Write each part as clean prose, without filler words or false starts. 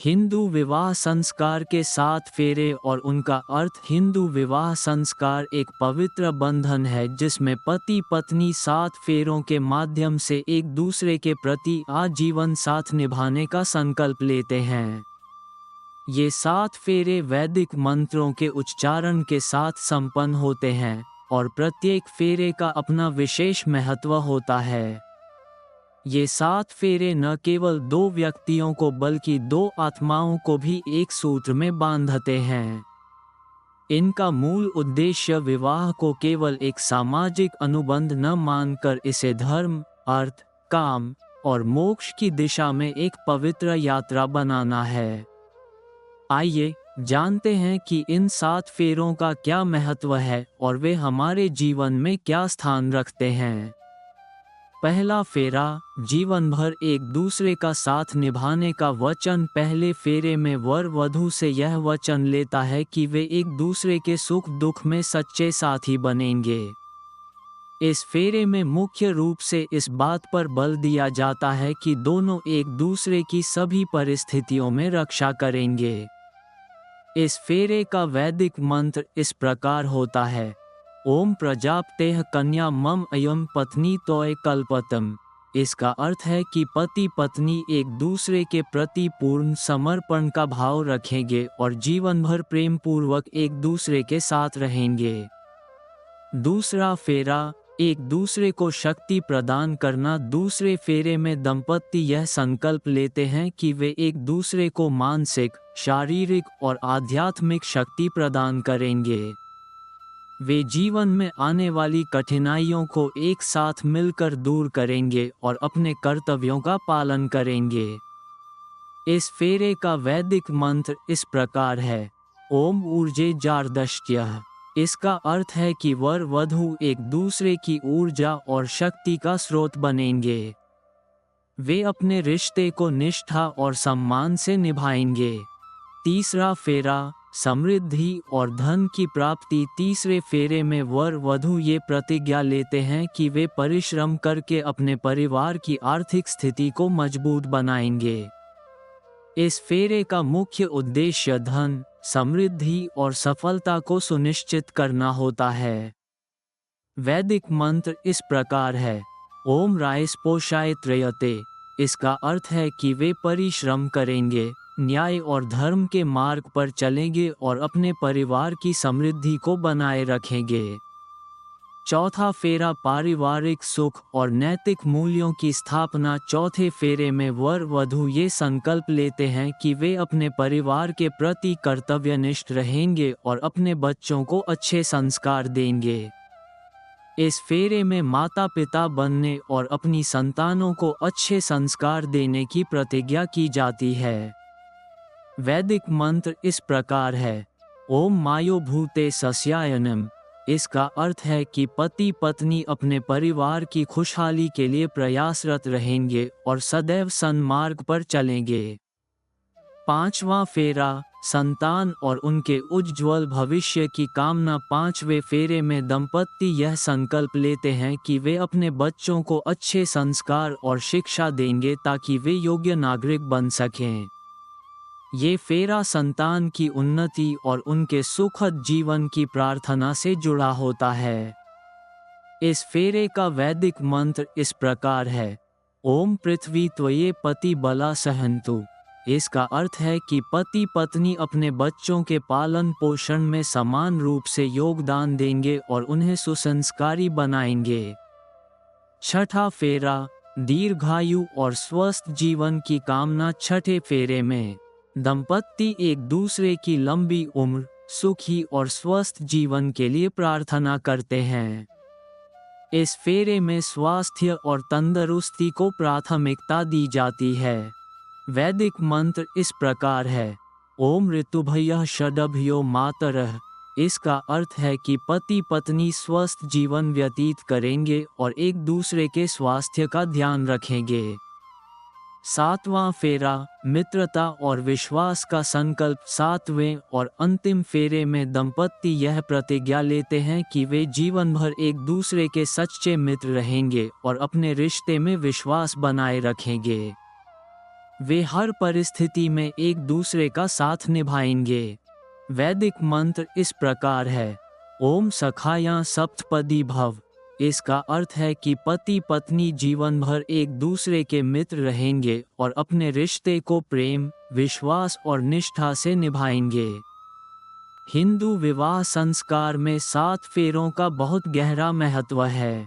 हिंदू विवाह संस्कार के 7 फेरे और उनका अर्थ। हिंदू विवाह संस्कार एक पवित्र बंधन है जिसमें पति पत्नी 7 फेरों के माध्यम से एक दूसरे के प्रति आजीवन साथ निभाने का संकल्प लेते हैं। ये 7 फेरे वैदिक मंत्रों के उच्चारण के साथ संपन्न होते हैं और प्रत्येक फेरे का अपना विशेष महत्व होता है। ये 7 फेरे न केवल 2 व्यक्तियों को बल्कि 2 आत्माओं को भी एक सूत्र में बांधते हैं। इनका मूल उद्देश्य विवाह को केवल एक सामाजिक अनुबंध न मानकर इसे धर्म, अर्थ, काम और मोक्ष की दिशा में एक पवित्र यात्रा बनाना है। आइए जानते हैं कि इन 7 फेरों का क्या महत्व है और वे हमारे जीवन में क्या स्थान रखते हैं। पहला फेरा, जीवन भर एक दूसरे का साथ निभाने का वचन। पहले फेरे में वर वधू से यह वचन लेता है कि वे एक दूसरे के सुख दुख में सच्चे साथी बनेंगे। इस फेरे में मुख्य रूप से इस बात पर बल दिया जाता है कि दोनों एक दूसरे की सभी परिस्थितियों में रक्षा करेंगे। इस फेरे का वैदिक मंत्र इस प्रकार होता है: ओम प्रजापतेः कन्या मम अयम पत्नी तोय कल्पतम। इसका अर्थ है कि पति पत्नी एक दूसरे के प्रति पूर्ण समर्पण का भाव रखेंगे और जीवन भर प्रेम पूर्वक एक दूसरे के साथ रहेंगे। दूसरा फेरा, एक दूसरे को शक्ति प्रदान करना। दूसरे फेरे में दंपति यह संकल्प लेते हैं कि वे एक दूसरे को मानसिक, शारीरिक और आध्यात्मिक शक्ति प्रदान करेंगे। वे जीवन में आने वाली कठिनाइयों को एक साथ मिलकर दूर करेंगे और अपने कर्तव्यों का पालन करेंगे। इस फेरे का वैदिक मंत्र इस प्रकार है: ओम ऊर्जे जार्दष्ट्यः। इसका अर्थ है कि वर वधू एक दूसरे की ऊर्जा और शक्ति का स्रोत बनेंगे। वे अपने रिश्ते को निष्ठा और सम्मान से निभाएंगे। तीसरा फेरा, समृद्धि और धन की प्राप्ति। तीसरे फेरे में वर वधू ये प्रतिज्ञा लेते हैं कि वे परिश्रम करके अपने परिवार की आर्थिक स्थिति को मजबूत बनाएंगे। इस फेरे का मुख्य उद्देश्य धन, समृद्धि और सफलता को सुनिश्चित करना होता है। वैदिक मंत्र इस प्रकार है: ओम रायस्पोषाय त्रयते। इसका अर्थ है कि वे परिश्रम करेंगे, न्याय और धर्म के मार्ग पर चलेंगे और अपने परिवार की समृद्धि को बनाए रखेंगे। चौथा फेरा, पारिवारिक सुख और नैतिक मूल्यों की स्थापना। चौथे फेरे में वर वधू ये संकल्प लेते हैं कि वे अपने परिवार के प्रति कर्तव्यनिष्ठ रहेंगे और अपने बच्चों को अच्छे संस्कार देंगे। इस फेरे में माता पिता बनने और अपनी संतानों को अच्छे संस्कार देने की प्रतिज्ञा की जाती है। वैदिक मंत्र इस प्रकार है: ओम मायो भूते सस्यायनम। इसका अर्थ है कि पति पत्नी अपने परिवार की खुशहाली के लिए प्रयासरत रहेंगे और सदैव सन्मार्ग पर चलेंगे। पांचवां फेरा, संतान और उनके उज्ज्वल भविष्य की कामना। पांचवें फेरे में दंपति यह संकल्प लेते हैं कि वे अपने बच्चों को अच्छे संस्कार और शिक्षा देंगे ताकि वे योग्य नागरिक बन सकें। ये फेरा संतान की उन्नति और उनके सुखद जीवन की प्रार्थना से जुड़ा होता है। इस फेरे का वैदिक मंत्र इस प्रकार है: ओम पृथ्वी त्वये पति बला सहन्तु। इसका अर्थ है कि पति पत्नी अपने बच्चों के पालन पोषण में समान रूप से योगदान देंगे और उन्हें सुसंस्कारी बनाएंगे। छठा फेरा, दीर्घायु और स्वस्थ जीवन की कामना। छठे फेरे में दंपति एक दूसरे की लंबी उम्र, सुखी और स्वस्थ जीवन के लिए प्रार्थना करते हैं। इस फेरे में स्वास्थ्य और तंदुरुस्ती को प्राथमिकता दी जाती है। वैदिक मंत्र इस प्रकार है: ओम ऋतुभयः षडभयो मातरः। इसका अर्थ है कि पति पत्नी स्वस्थ जीवन व्यतीत करेंगे और एक दूसरे के स्वास्थ्य का ध्यान रखेंगे। सातवां फेरा, मित्रता और विश्वास का संकल्प। सातवें और अंतिम फेरे में दंपति यह प्रतिज्ञा लेते हैं कि वे जीवन भर एक दूसरे के सच्चे मित्र रहेंगे और अपने रिश्ते में विश्वास बनाए रखेंगे। वे हर परिस्थिति में एक दूसरे का साथ निभाएंगे। वैदिक मंत्र इस प्रकार है: ओम सखाया सप्तपदी भव। इसका अर्थ है कि पति पत्नी जीवन भर एक दूसरे के मित्र रहेंगे और अपने रिश्ते को प्रेम, विश्वास और निष्ठा से निभाएंगे। हिंदू विवाह संस्कार में 7 फेरों का बहुत गहरा महत्व है।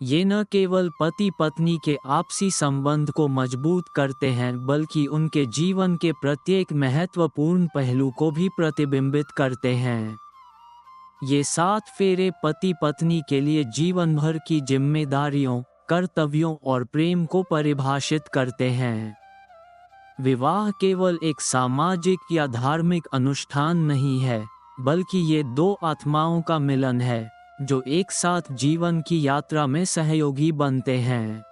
ये न केवल पति पत्नी के आपसी संबंध को मजबूत करते हैं, बल्कि उनके जीवन के प्रत्येक महत्वपूर्ण पहलू को भी प्रतिबिंबित करते हैं। ये 7 फेरे पति पत्नी के लिए जीवन भर की जिम्मेदारियों, कर्तव्यों और प्रेम को परिभाषित करते हैं। विवाह केवल एक सामाजिक या धार्मिक अनुष्ठान नहीं है, बल्कि ये 2 आत्माओं का मिलन है जो एक साथ जीवन की यात्रा में सहयोगी बनते हैं।